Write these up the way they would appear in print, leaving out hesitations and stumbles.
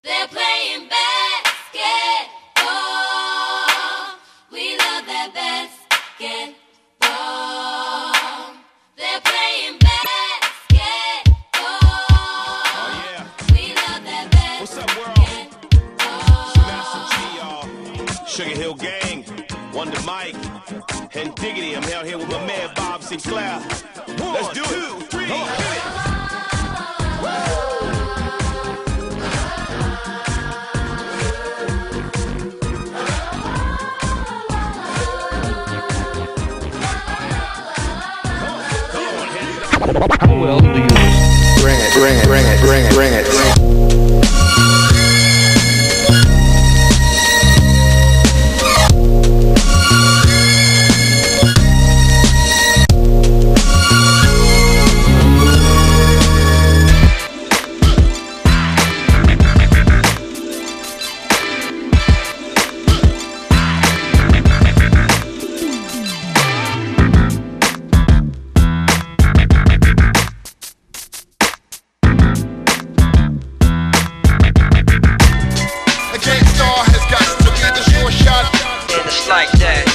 They're playing basketball. We love that basketball. They're playing basketball. Oh yeah. We love that basketball. What's up, world? Master G, y'all. Sugar Hill Gang, Wonder Mike, and Diggity. I'm out here with my man Bob Sinclair. Let's do it. 2, 3, hit it. How well do you bring it? Like that.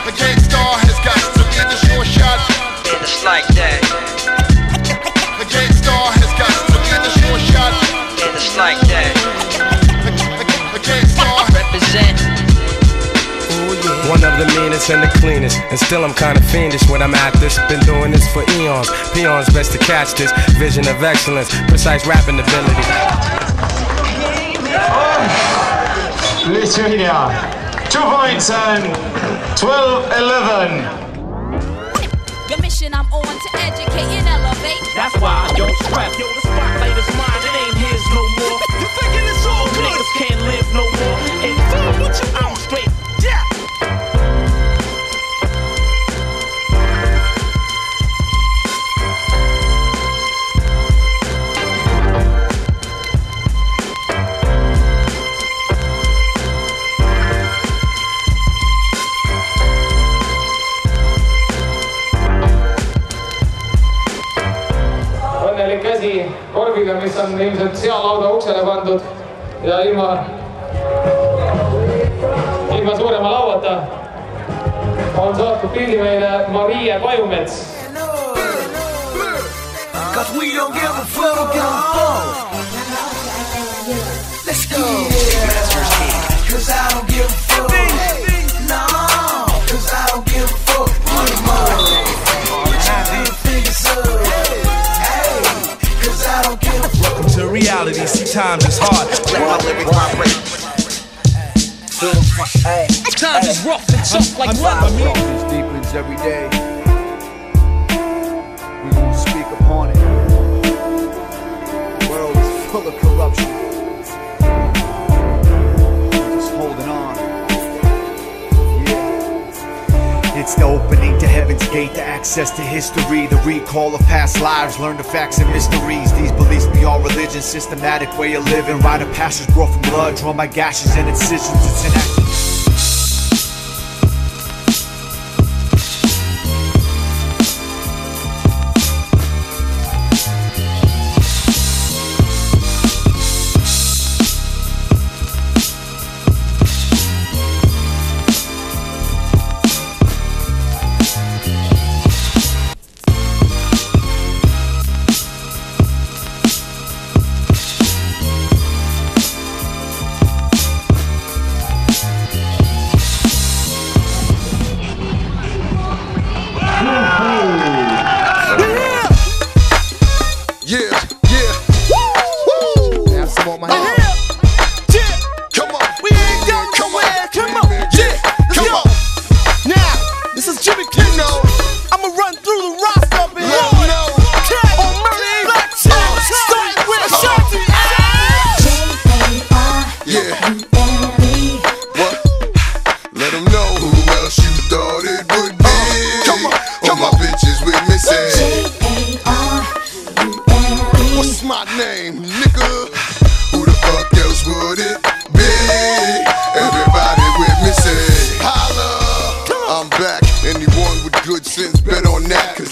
The Gangstar has got to be the short shot. And it's like that. The Gangstar has got to be the short shot. And it's like that. The Gangstar represent. One of the meanest and the cleanest, and still I'm kinda fiendish when I'm at this. Been doing this for eons. Peons best to catch this. Vision of excellence, precise rapping ability. Lithuania. 2 points and 12-11. Your mission I'm on to educate and elevate. That's why I don't stress. Yo, the spotlight is mine, it ain't his no more. You thinking it's all good? Niggas can't live no more. And what you I'm straight. Yeah. Õnnelik käsi korviga, mis on ilmselt sealauda uksele pandud ja ilma suurema lauata on saatnud pildi meile Marie Pajumets. Cause we don't give a fuck. Let's go. Cause I don't give a fuck. No, cause I don't give a fuck. Welcome to reality, see times is hard. Times is rough and tough like rock. This deepens every day. We won't speak upon it. The world is full of corruption. We're just holding on. Yeah. It's the opening to heaven's gate, the access to history, the recall of past lives, learn the facts and mysteries. These beliefs be all religion, systematic way of living. Rite of passage brought from blood, drawn by gashes and incisions. It's enacted.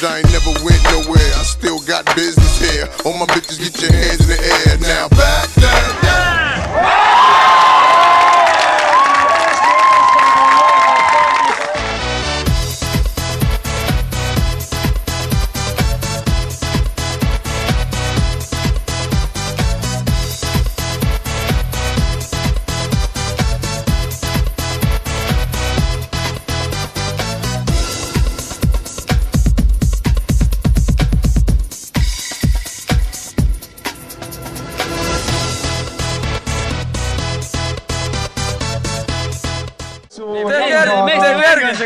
I ain't never went nowhere, I still got business here. All my bitches, get your hands in the air now. Back down.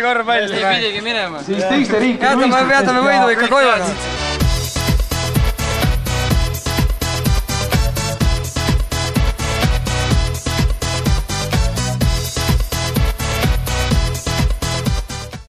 korvpall. Ei pidigi minema. Siis teiste riikide jätame võidu ikka koju.